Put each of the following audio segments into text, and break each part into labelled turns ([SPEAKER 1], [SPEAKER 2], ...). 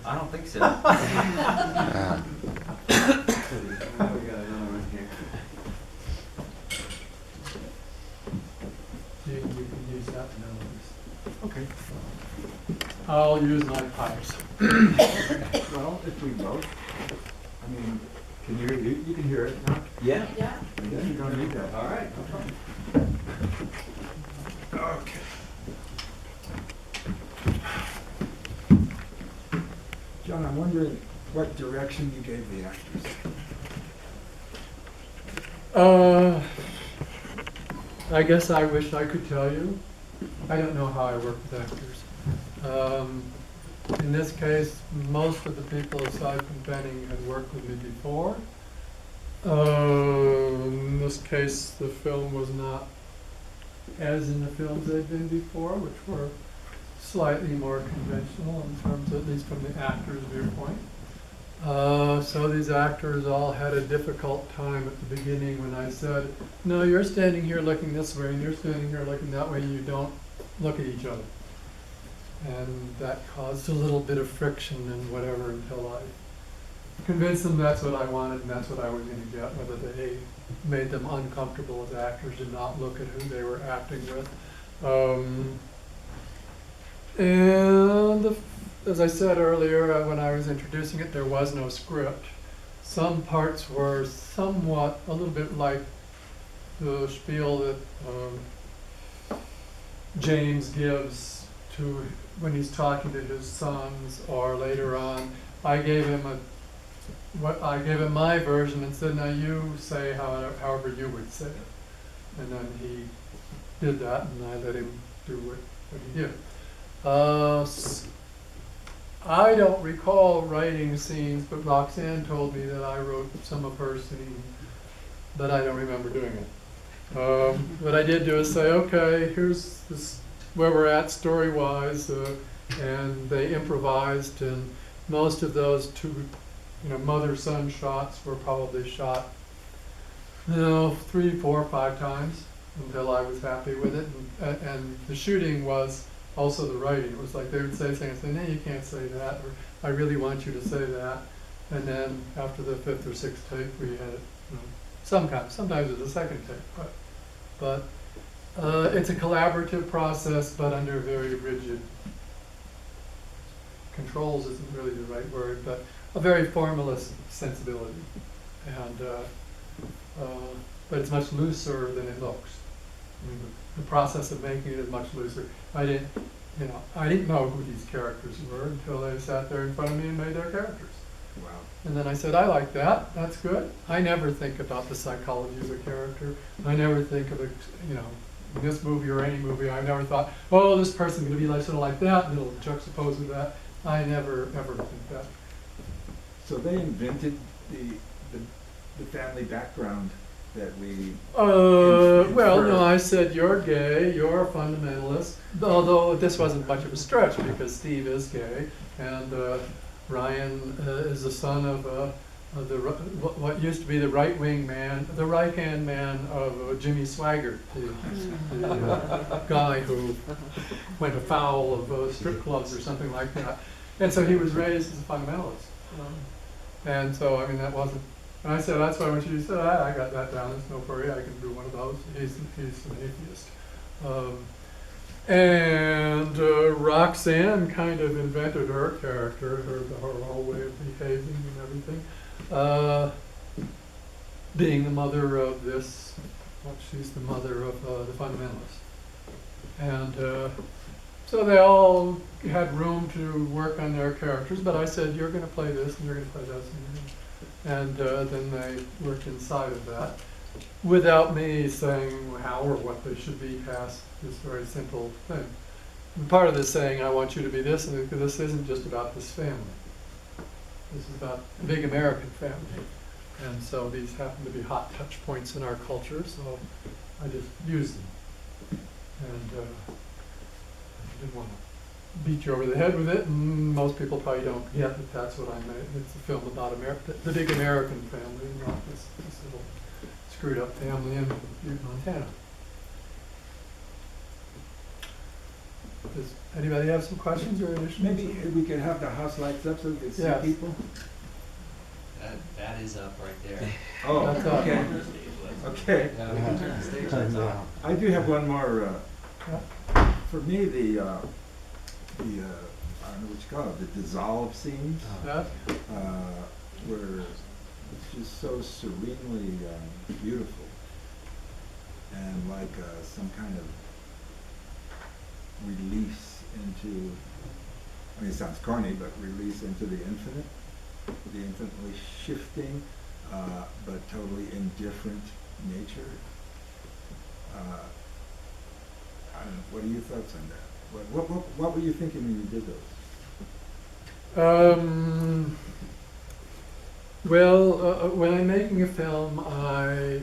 [SPEAKER 1] I don't think so.
[SPEAKER 2] Yeah.
[SPEAKER 3] We got another one here.
[SPEAKER 4] You can use that now.
[SPEAKER 3] Okay.
[SPEAKER 4] I'll use my pipes.
[SPEAKER 3] Well, if we both, I mean, can you can hear it, huh?
[SPEAKER 1] Yeah.
[SPEAKER 5] Yeah.
[SPEAKER 3] Yeah, you don't need that.
[SPEAKER 1] All right.
[SPEAKER 3] Okay. John, I'm wondering what direction you gave the actors.
[SPEAKER 4] I guess I wish I could tell you. I don't know how I work with actors. In this case, most of the people aside from Benning had worked with me before. In this case, the film was not as in the films they'd been before, which were slightly more conventional in terms, at least from the actor's viewpoint. So these actors all had a difficult time at the beginning when I said, no, you're standing here looking this way and you're standing here looking that way and you don't look at each other. And that caused a little bit of friction and whatever until I convinced them that's what I wanted and that's what I was going to get, whether they made them uncomfortable as actors and not look at who they were acting with. As I said earlier, when I was introducing it, there was no script. Some parts were somewhat, a little bit like the spiel that James gives to when he's talking to his sons, or later on. I gave him my version and said, now you say however you would say it. And then he did that, and I let him do what he did. I don't recall writing scenes, but Roxanne told me that I wrote some of her scenes, but I don't remember doing it. What I did do is say, okay, here's this, where we're at story-wise, and they improvised, and most of those two, mother-son shots were probably shot, 3, 4, 5 times until I was happy with it, and the shooting was also the writing. It was like they would say things, and say, no, you can't say that, or I really want you to say that. And then after the 5th or 6th take, we had it, sometimes it was a second take, but it's a collaborative process, but under very rigid controls isn't really the right word, but a very formalist sensibility. And but it's much looser than it looks. I mean, the process of making it is much looser. I didn't know who these characters were until they sat there in front of me and made their characters.
[SPEAKER 3] Wow.
[SPEAKER 4] And then I said, I like that, that's good. I never think about the psychology of a character. I never think of in this movie or any movie, I never thought, oh, this person's gonna be like sort of like that, and it'll juxtapose with that. I never, ever think that.
[SPEAKER 3] So they invented the family background that we...
[SPEAKER 4] Well, no, I said you're gay, you're a fundamentalist, although this wasn't much of a stretch because Steve is gay, and Ryan is the son of what used to be the right-wing man, the right-hand man of Jimmy Swaggart, the guy who went afoul of strip clubs or something like that. And so he was raised as a fundamentalist. And so, I mean, that wasn't... And I said, that's why when she said, I got that down, there's no worry, I can do one of those. He's an atheist. Roxanne kind of invented her character, her whole way of behaving and everything. Being the mother of this, she's the mother of the fundamentalists. And so they all had room to work on their characters, but I said, you're going to play this and you're going to play this. And then they worked inside of that without me saying how or what they should be past this very simple thing. And part of this saying, I want you to be this, and because this isn't just about this family. This is about a big American family. And so these happen to be hot touch points in our culture, so I just used them. And I didn't want to beat you over the head with it, and most people probably don't get that that's what I made. It's a film about America, the big American family, not this little screwed up family in Butte, Montana. Does anybody have some questions or additions?
[SPEAKER 3] Maybe we could have the house lights up so we could see
[SPEAKER 4] Yes.
[SPEAKER 3] people?
[SPEAKER 1] That is up right there.
[SPEAKER 3] Oh,
[SPEAKER 4] That's up.
[SPEAKER 3] okay, okay.
[SPEAKER 1] Yeah, we can turn the stage lights on.
[SPEAKER 3] I do have one more,
[SPEAKER 4] Yeah.
[SPEAKER 3] for me, the, I don't know what you call it, the dissolve scenes,
[SPEAKER 4] Yeah?
[SPEAKER 3] where it's just so serenely beautiful. And like some kind of release into, I mean, it sounds corny, but release into the infinitely shifting, but totally indifferent nature. I don't know, what are your thoughts on that? What were you thinking when you did those?
[SPEAKER 4] Well, when I'm making a film, I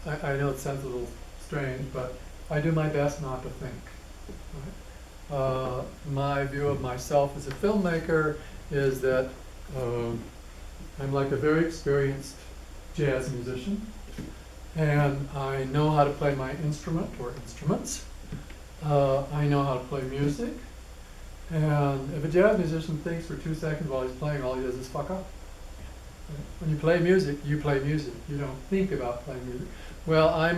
[SPEAKER 4] know it sounds a little strange, but I do my best not to think. Right? My view of myself as a filmmaker is that I'm like a very experienced jazz musician, and I know how to play my instrument or instruments. I know how to play music, and if a jazz musician thinks for 2 seconds while he's playing, all he does is fuck up. When you play music, you play music. You don't think about playing music. Well, I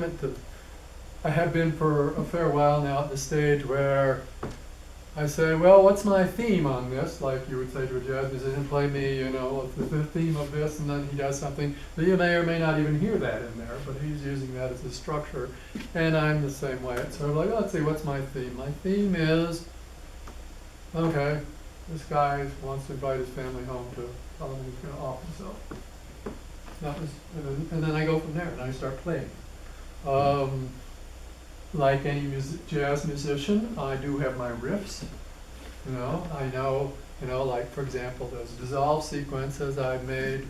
[SPEAKER 4] have been for a fair while now at the stage where I say, well, what's my theme on this? Like you would say to a jazz musician, play me, the theme of this, and then he does something. But you may or may not even hear that in there, but he's using that as a structure. And I'm the same way. So I'm like, let's see, what's my theme? My theme is, okay, this guy wants to invite his family home to tell him he's going to off himself. That was, and then I go from there and I start playing. Like any jazz musician, I do have my riffs. I know, like for example, those dissolve sequences I made,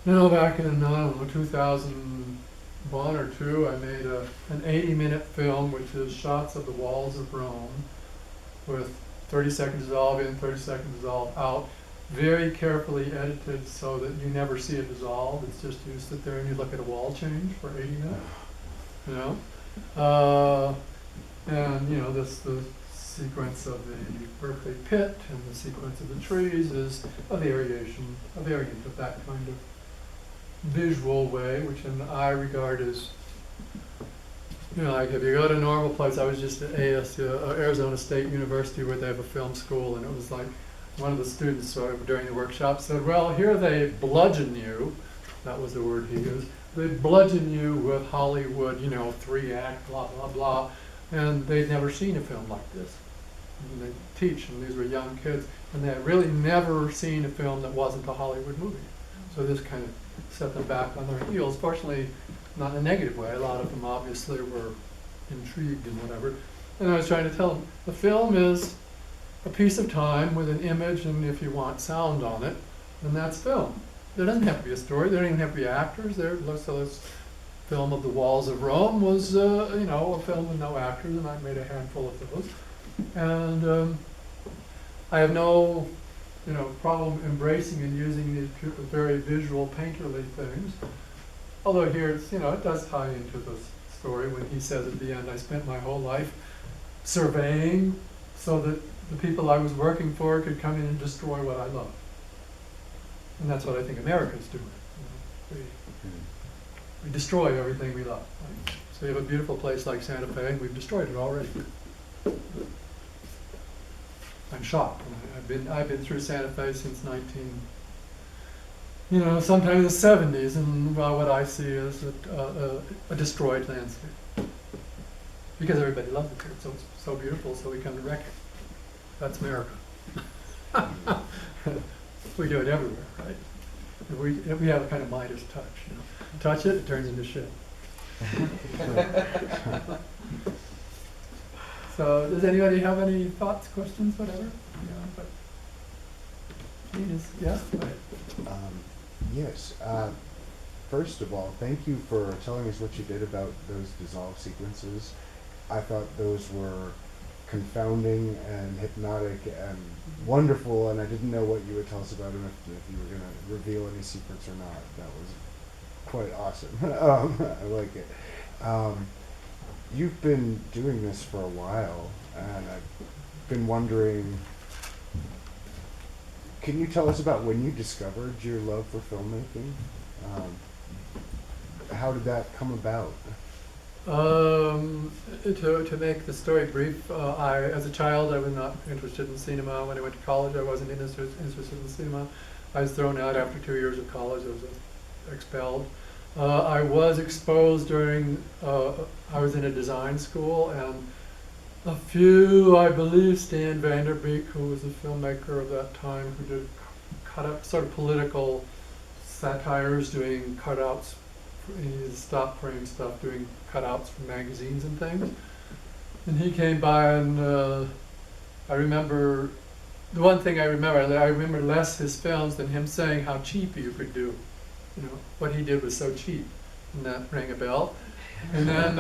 [SPEAKER 4] back in, 2001 or 2, I made an 80-minute film, which is shots of the walls of Rome with 30 seconds dissolve in, 30 seconds dissolve out, very carefully edited so that you never see it dissolve. It's just you sit there and you look at a wall change for 80 minutes, and the sequence of the Berkeley pit and the sequence of the trees is a variant of that kind of visual way, which I regard as, like if you go to a normal place. I was just at Arizona State University, where they have a film school, and it was like one of the students during the workshop said, well, here they bludgeon you, that was the word he used, they bludgeon you with Hollywood, 3-act, blah, blah, blah, and they'd never seen a film like this. And they teach, and these were young kids, and they had really never seen a film that wasn't a Hollywood movie. So this kind of set them back on their heels. Fortunately, not in a negative way. A lot of them obviously were intrigued and whatever. And I was trying to tell them, the film is a piece of time with an image, and if you want sound on it, then that's film. There doesn't have to be a story. There don't even have to be actors. So this film of the Walls of Rome was, a film with no actors, and I made a handful of those. And I have no, problem embracing and using these very visual, painterly things. Although here, it does tie into the story when he says at the end, I spent my whole life surveying so that the people I was working for could come in and destroy what I love. And that's what I think America's doing. We destroy everything we love. Right? So you have a beautiful place like Santa Fe, and we've destroyed it already. I'm shocked. I've been through Santa Fe since sometime in the 70s, and what I see is a destroyed landscape. Because everybody loves it here. So it's so beautiful, so we come to wreck it. That's America. We do it everywhere, right? If we have a kind of Midas touch, touch it, it turns into shit. So, does anybody have any thoughts, questions, whatever? Yes.
[SPEAKER 2] Yes. First of all, thank you for telling us what you did about those dissolve sequences. I thought those were confounding and hypnotic and wonderful, and I didn't know what you would tell us about them, if you were going to reveal any secrets or not. That was quite awesome. I like it. You've been doing this for a while. And I've been wondering, can you tell us about when you discovered your love for filmmaking? How did that come about?
[SPEAKER 4] To make the story brief, as a child, I was not interested in cinema. When I went to college, I wasn't interested in cinema. I was thrown out after 2 years of college. I was expelled. I was exposed during, I was in a design school, and a few, I believe, Stan Vanderbeek, who was a filmmaker of that time, who did cut-up, sort of political satires, doing cutouts, stop frame stuff, doing cutouts from magazines and things. And he came by, and I remember, the one thing I remember less his films than him saying how cheap you could do. You know, what he did was so cheap, and that rang a bell. And then,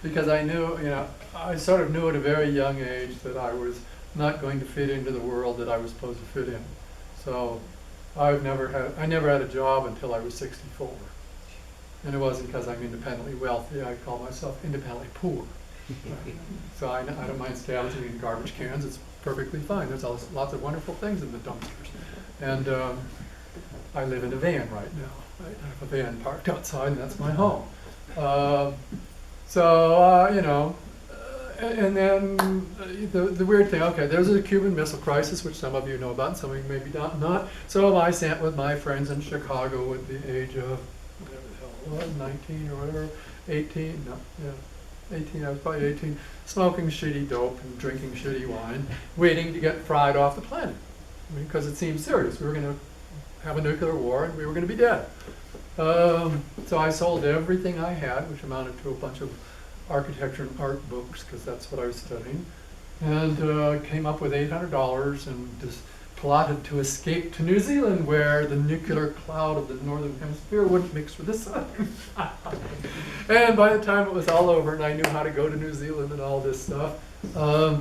[SPEAKER 4] because I knew, you know, I sort of knew at a very young age that I was not going to fit into the world that I was supposed to fit in. So I never had a job until I was 64. And it wasn't because I'm independently wealthy. I call myself independently poor. So I don't mind scavenging in garbage cans. It's perfectly fine. There's lots of wonderful things in the dumpsters. And I live in a van right now. I have a van parked outside, and that's my home. You know, and then the weird thing, okay, there's a Cuban Missile Crisis, which some of you know about, and some of you maybe not. So I sat with my friends in Chicago at the age of, whatever the hell it was, 19 or whatever, 18, no, yeah, 18, I was probably 18, smoking shitty dope and drinking shitty wine, waiting to get fried off the planet. I mean, because it seemed serious. We were going to have a nuclear war, and we were going to be dead. So I sold everything I had, which amounted to a bunch of architecture and art books, because that's what I was studying, and came up with $800 and just plotted to escape to New Zealand, where the nuclear cloud of the northern hemisphere wouldn't mix with the sun. And by the time it was all over and I knew how to go to New Zealand and all this stuff, the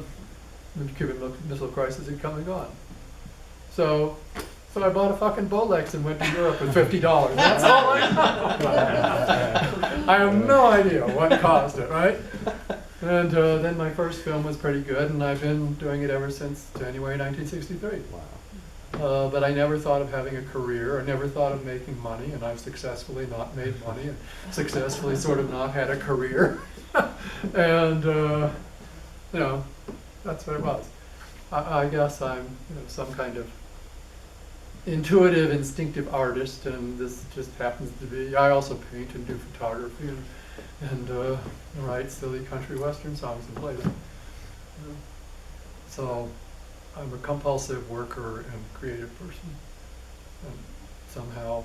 [SPEAKER 4] Cuban Missile Crisis had come and gone. So I bought a fucking Bolex and went to Europe with $50. That's all I know. I have no idea what caused it, right? And then my first film was pretty good, and I've been doing it ever since January 1963.
[SPEAKER 2] Wow.
[SPEAKER 4] But I never thought of having a career. I never thought of making money, and I've successfully not made money, and successfully sort of not had a career. And, you know, that's what it was. I guess I'm, you know, some kind of intuitive, instinctive artist, and this just happens to be. I also paint and do photography and write silly country western songs and play them. So I'm a compulsive worker and creative person, and somehow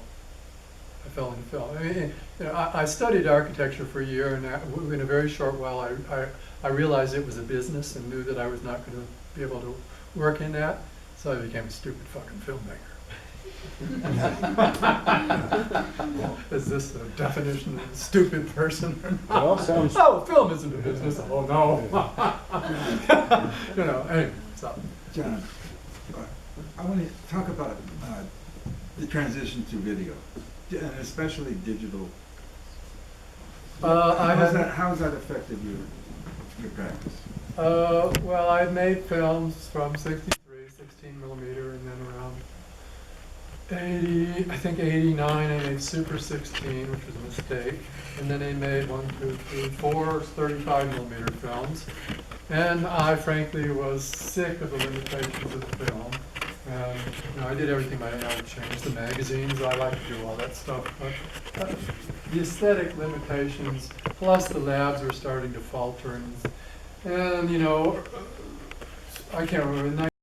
[SPEAKER 4] I fell into film. I mean, you know, I studied architecture for a year, and in a very short while I realized it was a business and knew that I was not going to be able to work in that, so I became a stupid fucking filmmaker. Is this the definition of a stupid person or not?
[SPEAKER 2] It all sounds.
[SPEAKER 4] Oh, film isn't a business. Oh no. You know. Anyway, so.
[SPEAKER 3] John, I want to talk about the transition to video, and especially digital. How has that affected your practice?
[SPEAKER 4] Well, I made films from 63, 16 millimeter, and then around 80, I think 89, I made Super 16, which was a mistake. And then I made 4 35 millimeter films. And I frankly was sick of the limitations of the film. And you know, I did everything I changed the magazines. I like to do all that stuff. But the aesthetic limitations, plus the labs were starting to falter. And you know, I can't remember.